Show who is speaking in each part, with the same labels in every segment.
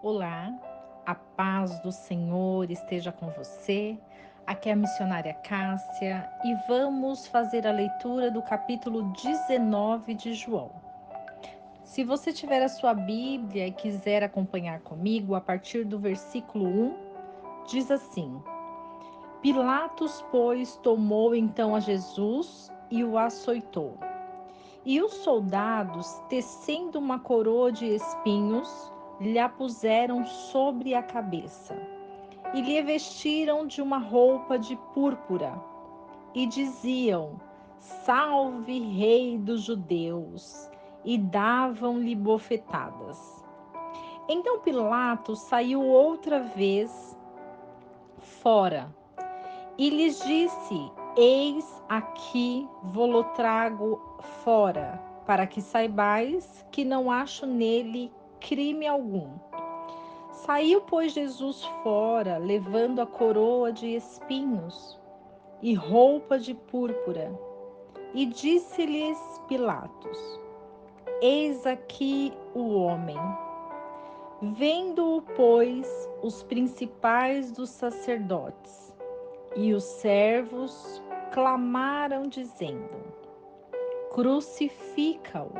Speaker 1: Olá, a paz do Senhor esteja com você. Aqui é a missionária Cássia e vamos fazer a leitura do capítulo 19 de João. Se você tiver a sua Bíblia e quiser acompanhar comigo, a partir do versículo 1, diz assim: Pilatos, pois, tomou então a Jesus e o açoitou. E os soldados, tecendo uma coroa de espinhos, lhe a puseram sobre a cabeça e lhe vestiram de uma roupa de púrpura e diziam: Salve, Rei dos Judeus! E davam-lhe bofetadas. Então Pilatos saiu outra vez fora e lhes disse: Eis aqui vou-lo trago fora, para que saibais que não acho nele crime algum. Saiu, pois, Jesus fora, levando a coroa de espinhos e roupa de púrpura. E disse-lhes Pilatos: Eis aqui o homem. Vendo-o, pois, os principais dos sacerdotes e os servos clamaram, dizendo: Crucifica-o,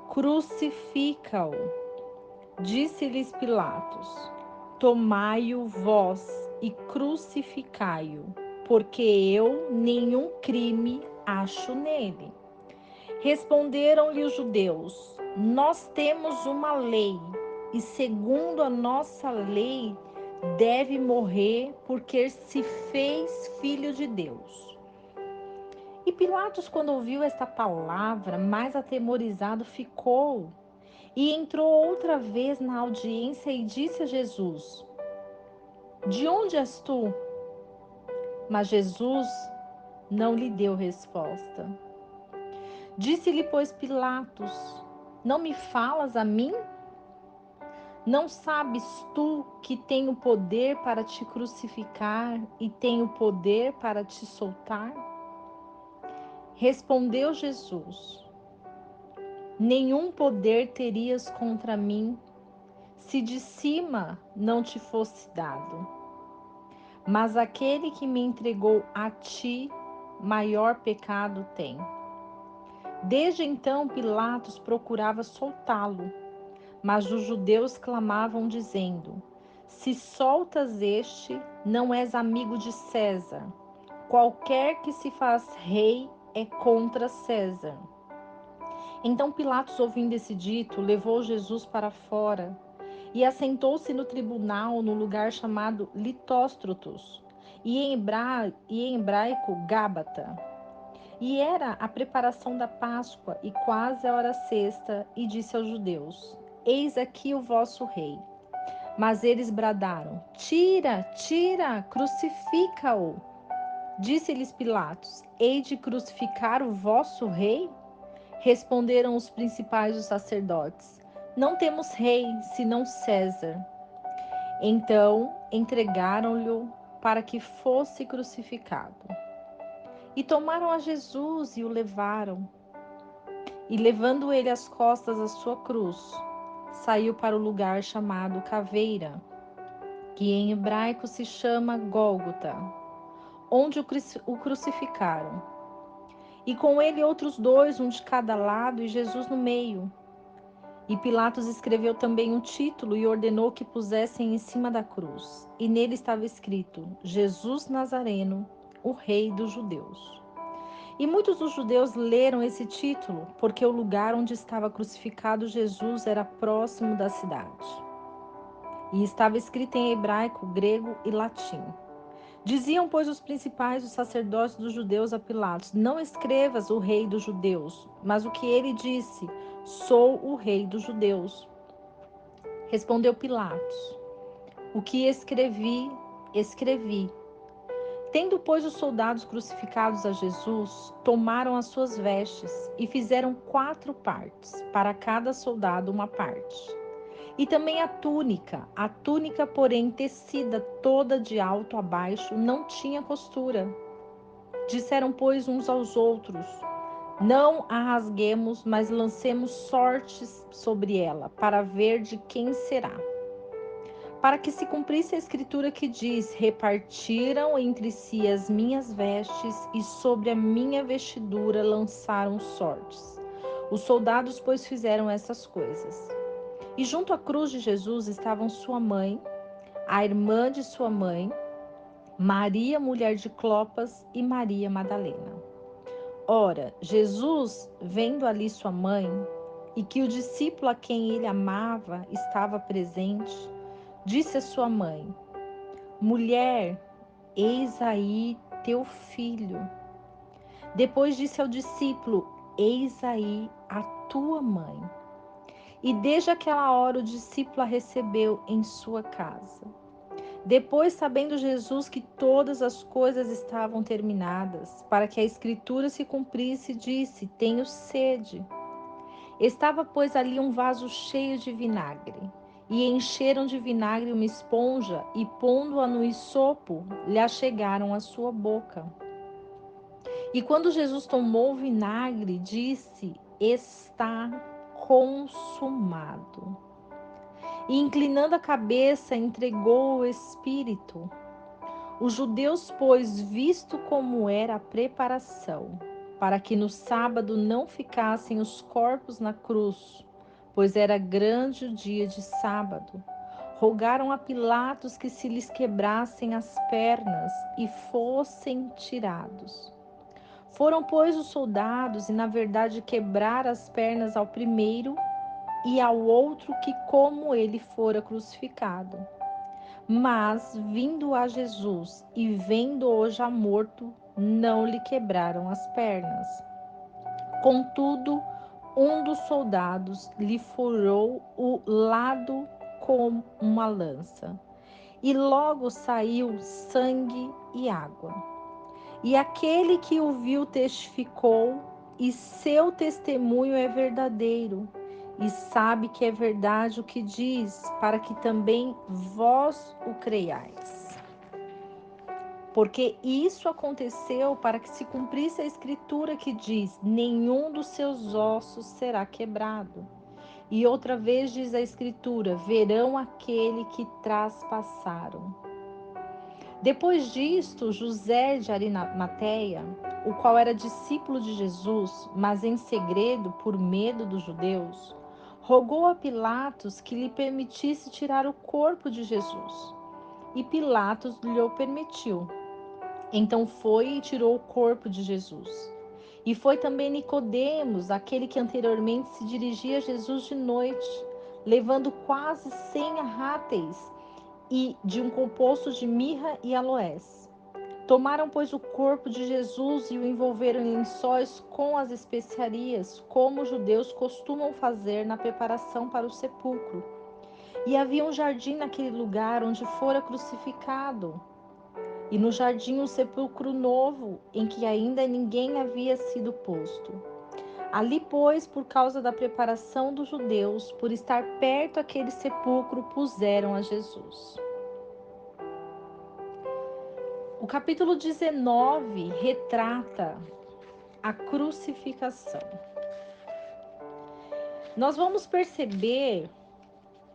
Speaker 1: crucifica-o. Disse-lhes Pilatos: Tomai-o vós e crucificai-o, porque eu nenhum crime acho nele. Responderam-lhe os judeus: Nós temos uma lei, e segundo a nossa lei, deve morrer porque se fez filho de Deus. E Pilatos, quando ouviu esta palavra, mais atemorizado ficou, e entrou outra vez na audiência e disse a Jesus: De onde és tu? Mas Jesus não lhe deu resposta. Disse-lhe, pois, Pilatos: Não me falas a mim? Não sabes tu que tenho poder para te crucificar e tenho poder para te soltar? Respondeu Jesus: Nenhum poder terias contra mim, se de cima não te fosse dado. Mas aquele que me entregou a ti, maior pecado tem. Desde então Pilatos procurava soltá-lo, mas os judeus clamavam, dizendo: Se soltas este, não és amigo de César. Qualquer que se faz rei é contra César. Então Pilatos, ouvindo esse dito, levou Jesus para fora e assentou-se no tribunal no lugar chamado Litóstrotos, e em hebraico Gábata. E era a preparação da Páscoa e quase a hora sexta, e disse aos judeus: Eis aqui o vosso rei. Mas eles bradaram: Tira, tira, crucifica-o. Disse-lhes Pilatos: Hei de crucificar o vosso rei? Responderam os principais dos sacerdotes: Não temos rei, senão César. Então entregaram-lhe para que fosse crucificado. E tomaram a Jesus e o levaram. E levando ele às costas a sua cruz, saiu para o lugar chamado Caveira, que em hebraico se chama Gólgota, onde o crucificaram. E com ele outros dois, um de cada lado, e Jesus no meio. E Pilatos escreveu também um título e ordenou que pusessem em cima da cruz. E nele estava escrito: Jesus Nazareno, o Rei dos Judeus. E muitos dos judeus leram esse título, porque o lugar onde estava crucificado Jesus era próximo da cidade. E estava escrito em hebraico, grego e latim. Diziam, pois, os principais, os sacerdotes dos judeus a Pilatos: Não escrevas o Rei dos Judeus, mas o que ele disse: Sou o Rei dos Judeus. Respondeu Pilatos: O que escrevi, escrevi. Tendo, pois, os soldados crucificados a Jesus, tomaram as suas vestes e fizeram 4 partes, para cada soldado uma parte. E também a túnica, porém, tecida toda de alto a baixo, não tinha costura. Disseram, pois, uns aos outros: Não a rasguemos, mas lancemos sortes sobre ela, para ver de quem será. para que se cumprisse a escritura que diz: repartiram entre si as minhas vestes e sobre a minha vestidura lançaram sortes. Os soldados, pois, fizeram essas coisas. E junto à cruz de Jesus estavam sua mãe, a irmã de sua mãe, Maria, mulher de Clopas, e Maria Madalena. Ora, Jesus, vendo ali sua mãe, e que o discípulo a quem ele amava estava presente, disse à sua mãe: Mulher, eis aí teu filho. Depois disse ao discípulo: Eis aí a tua mãe. E desde aquela hora o discípulo a recebeu em sua casa. Depois, sabendo Jesus que todas as coisas estavam terminadas, para que a escritura se cumprisse, disse: Tenho sede. Estava, pois, ali um vaso cheio de vinagre. E encheram de vinagre uma esponja e, pondo-a no hisopo, lhe achegaram à sua boca. E quando Jesus tomou o vinagre, disse: Está consumado. E, inclinando a cabeça, entregou o Espírito. Os judeus, pois, visto como era a preparação, para que no sábado não ficassem os corpos na cruz, pois era grande o dia de sábado, rogaram a Pilatos que se lhes quebrassem as pernas e fossem tirados. Foram, pois, os soldados e, na verdade, quebraram as pernas ao primeiro e ao outro que, como ele fora crucificado. Mas, vindo a Jesus e vendo-o já morto, não lhe quebraram as pernas. Contudo, um dos soldados lhe furou o lado com uma lança, e logo saiu sangue e água. E aquele que o viu testificou, e seu testemunho é verdadeiro, e sabe que é verdade o que diz, para que também vós o creiais. Porque isso aconteceu para que se cumprisse a escritura que diz: nenhum dos seus ossos será quebrado. E outra vez diz a escritura: verão aquele que traspassaram. Depois disto, José de Arimateia, o qual era discípulo de Jesus, mas em segredo por medo dos judeus, rogou a Pilatos que lhe permitisse tirar o corpo de Jesus. E Pilatos lhe o permitiu. Então foi e tirou o corpo de Jesus. E foi também Nicodemos, aquele que anteriormente se dirigia a Jesus de noite, levando quase 100 arráteis e de um composto de mirra e aloés. Tomaram, pois, o corpo de Jesus e o envolveram em lençóis com as especiarias, como os judeus costumam fazer na preparação para o sepulcro. E havia um jardim naquele lugar onde fora crucificado. E no jardim um sepulcro novo, em que ainda ninguém havia sido posto. Ali, pois, por causa da preparação dos judeus, por estar perto aquele sepulcro, puseram a Jesus. O capítulo 19 retrata a crucificação. Nós vamos perceber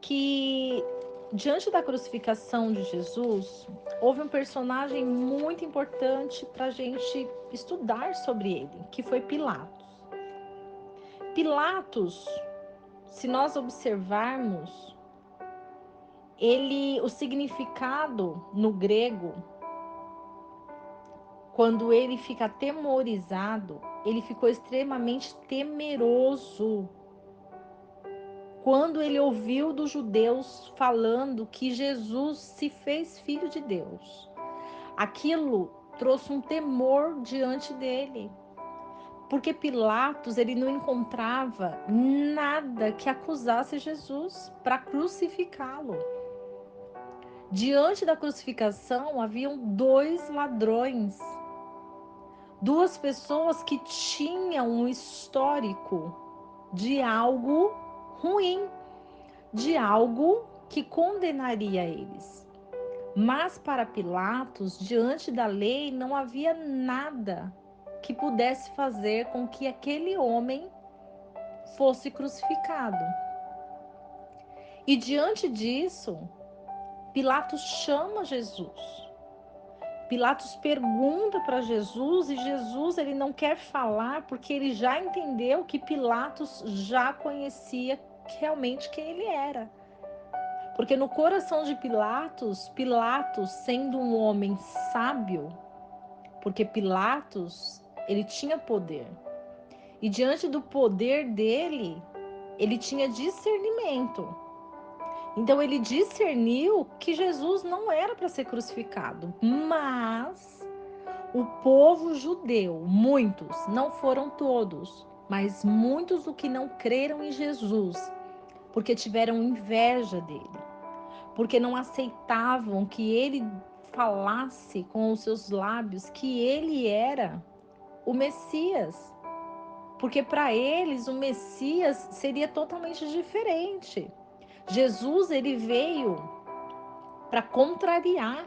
Speaker 1: que, diante da crucificação de Jesus, houve um personagem muito importante para a gente estudar sobre ele, que foi Pilatos. Pilatos, se nós observarmos, o significado no grego, quando ele fica atemorizado, ele ficou extremamente temeroso. Quando ele ouviu dos judeus falando que Jesus se fez filho de Deus, aquilo trouxe um temor diante dele, porque Pilatos ele não encontrava nada que acusasse Jesus para crucificá-lo. Diante da crucificação haviam dois ladrões, duas pessoas que tinham um histórico de algo ruim, de algo que condenaria eles. Mas para Pilatos, diante da lei, não havia nada que pudesse fazer com que aquele homem fosse crucificado. E diante disso, Pilatos chama Jesus. Pilatos pergunta para Jesus e Jesus ele não quer falar porque ele já entendeu que Pilatos já conhecia realmente quem ele era. Porque no coração de Pilatos, Pilatos sendo um homem sábio, porque Pilatos ele tinha poder. E diante do poder dele, ele tinha discernimento. Então ele discerniu que Jesus não era para ser crucificado, mas o povo judeu, muitos, não foram todos, mas muitos do que não creram em Jesus, porque tiveram inveja dele, porque não aceitavam que ele falasse com os seus lábios que ele era o Messias, porque para eles o Messias seria totalmente diferente. Jesus ele veio para contrariar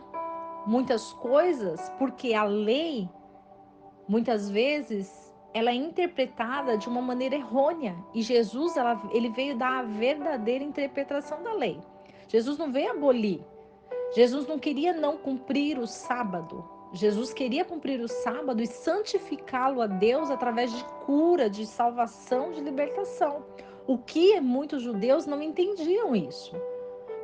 Speaker 1: muitas coisas, porque a lei muitas vezes ela é interpretada de uma maneira errônea e Jesus ele veio dar a verdadeira interpretação da lei. Jesus não veio abolir. Jesus não queria não cumprir o sábado. Jesus queria cumprir o sábado e santificá-lo a Deus através de cura, de salvação, de libertação. O que muitos judeus não entendiam isso.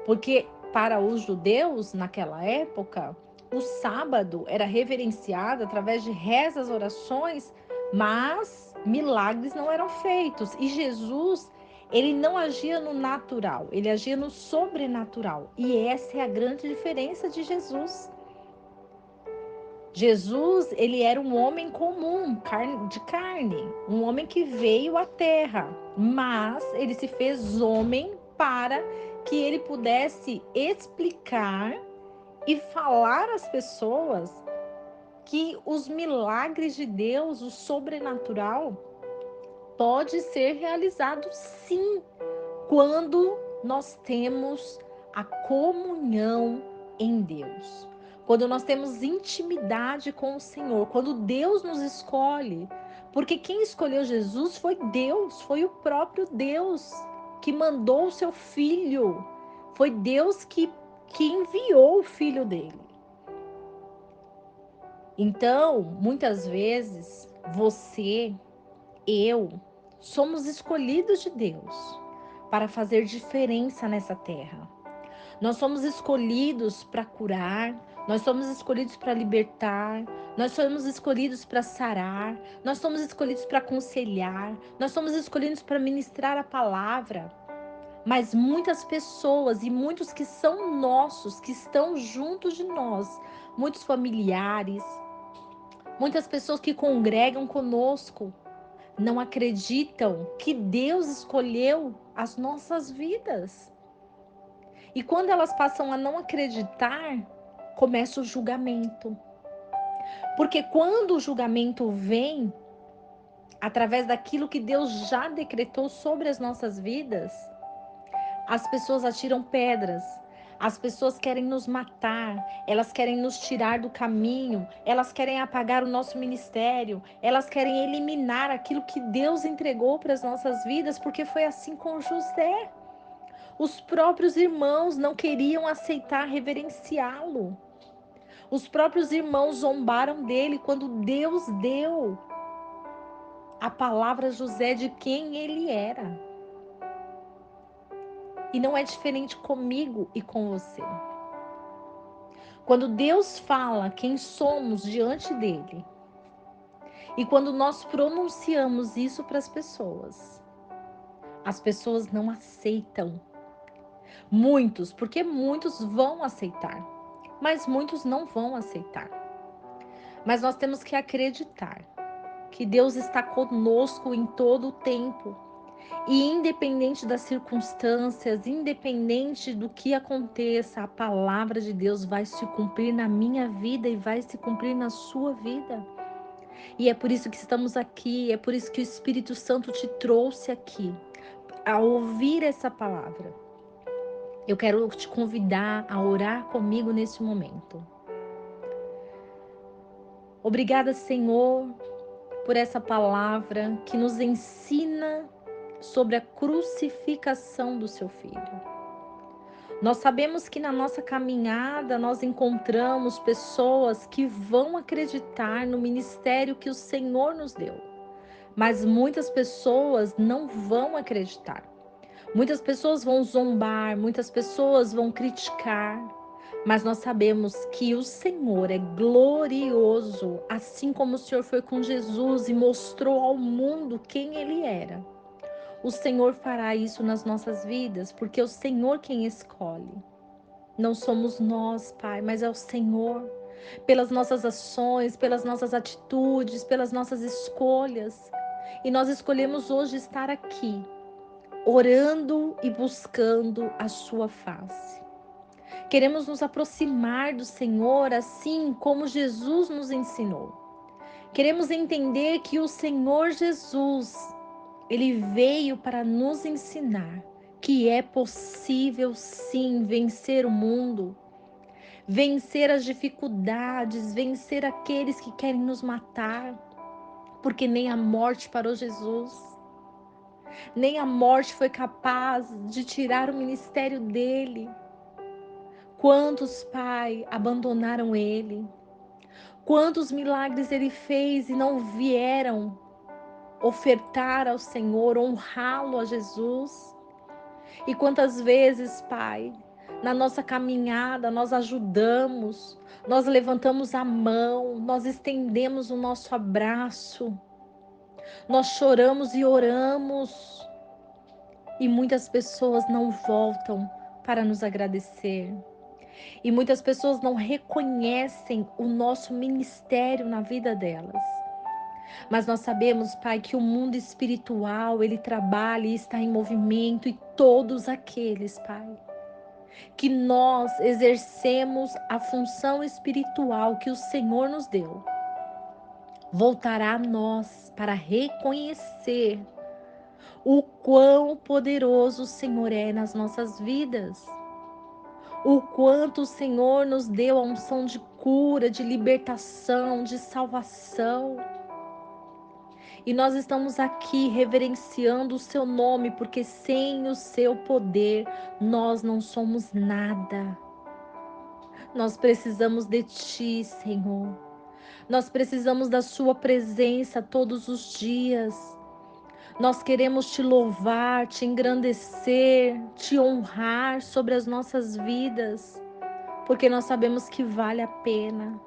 Speaker 1: Porque para os judeus, naquela época, o sábado era reverenciado através de rezas, orações, mas milagres não eram feitos. E Jesus, ele não agia no natural, ele agia no sobrenatural. E essa é a grande diferença de Jesus. Jesus, ele era um homem comum, de carne, um homem que veio à terra, mas ele se fez homem para que ele pudesse explicar e falar às pessoas que os milagres de Deus, o sobrenatural, pode ser realizado sim, quando nós temos a comunhão em Deus. Quando nós temos intimidade com o Senhor, quando Deus nos escolhe, porque quem escolheu Jesus foi Deus, foi o próprio Deus que mandou o seu filho, foi Deus que enviou o filho dele. Então, muitas vezes, você, eu, somos escolhidos de Deus para fazer diferença nessa terra. Nós somos escolhidos para curar, nós somos escolhidos para libertar, nós somos escolhidos para sarar, nós somos escolhidos para aconselhar, nós somos escolhidos para ministrar a palavra. Mas muitas pessoas e muitos que são nossos, que estão juntos de nós, muitos familiares, muitas pessoas que congregam conosco, não acreditam que Deus escolheu as nossas vidas. E quando elas passam a não acreditar, começa o julgamento. Porque quando o julgamento vem, através daquilo que Deus já decretou sobre as nossas vidas, as pessoas atiram pedras, as pessoas querem nos matar, elas querem nos tirar do caminho, elas querem apagar o nosso ministério, elas querem eliminar aquilo que Deus entregou para as nossas vidas, porque foi assim com José. Os próprios irmãos não queriam aceitar reverenciá-lo. Os próprios irmãos zombaram dele quando Deus deu a palavra a José de quem ele era. E não é diferente comigo e com você. Quando Deus fala quem somos diante dele, e quando nós pronunciamos isso para as pessoas não aceitam. Muitos, porque muitos vão aceitar, mas muitos não vão aceitar. Mas nós temos que acreditar que Deus está conosco em todo o tempo. E independente das circunstâncias, independente do que aconteça, a palavra de Deus vai se cumprir na minha vida e vai se cumprir na sua vida. E é por isso que estamos aqui, é por isso que o Espírito Santo te trouxe aqui, a ouvir essa palavra. Eu quero te convidar a orar comigo nesse momento. Obrigada, Senhor, por essa palavra que nos ensina sobre a crucificação do seu filho. Nós sabemos que na nossa caminhada nós encontramos pessoas que vão acreditar no ministério que o Senhor nos deu, mas muitas pessoas não vão acreditar. Muitas pessoas vão zombar, muitas pessoas vão criticar, mas nós sabemos que o Senhor é glorioso, assim como o Senhor foi com Jesus e mostrou ao mundo quem Ele era. O Senhor fará isso nas nossas vidas, porque é o Senhor quem escolhe. Não somos nós, Pai, mas é o Senhor. Pelas nossas ações, pelas nossas atitudes, pelas nossas escolhas. E nós escolhemos hoje estar aqui, orando e buscando a sua face. Queremos nos aproximar do Senhor assim como Jesus nos ensinou. Queremos entender que o Senhor Jesus, Ele veio para nos ensinar que é possível sim vencer o mundo, vencer as dificuldades, vencer aqueles que querem nos matar, porque nem a morte parou Jesus, nem a morte foi capaz de tirar o ministério dele. Quantos, Pai, abandonaram ele? Quantos milagres ele fez e não vieram ofertar ao Senhor, honrá-lo a Jesus? E quantas vezes, Pai, na nossa caminhada nós ajudamos, nós levantamos a mão, nós estendemos o nosso abraço, nós choramos e oramos, e muitas pessoas não voltam para nos agradecer. E muitas pessoas não reconhecem o nosso ministério na vida delas. Mas nós sabemos, Pai, que o mundo espiritual, ele trabalha e está em movimento, e todos aqueles, Pai, que nós exercemos a função espiritual que o Senhor nos deu, voltará a nós para reconhecer o quão poderoso o Senhor é nas nossas vidas. O quanto o Senhor nos deu a unção de cura, de libertação, de salvação. E nós estamos aqui reverenciando o seu nome, porque sem o seu poder nós não somos nada. Nós precisamos de ti, Senhor. Nós precisamos da sua presença todos os dias. Nós queremos te louvar, te engrandecer, te honrar sobre as nossas vidas, porque nós sabemos que vale a pena.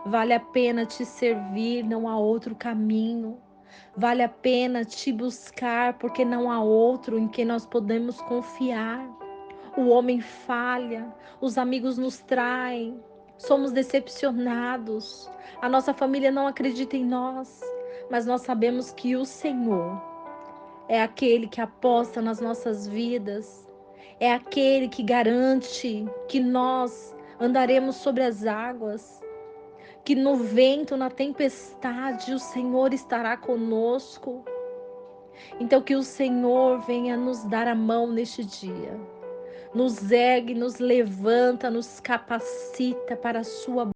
Speaker 1: Vale a pena te servir, não há outro caminho. Vale a pena te buscar, porque não há outro em que nós podemos confiar. O homem falha, os amigos nos traem, somos decepcionados, a nossa família não acredita em nós, mas nós sabemos que o Senhor é aquele que aposta nas nossas vidas, é aquele que garante que nós andaremos sobre as águas, que no vento, na tempestade, o Senhor estará conosco. Então que o Senhor venha nos dar a mão neste dia, nos ergue, nos levanta, nos capacita para a sua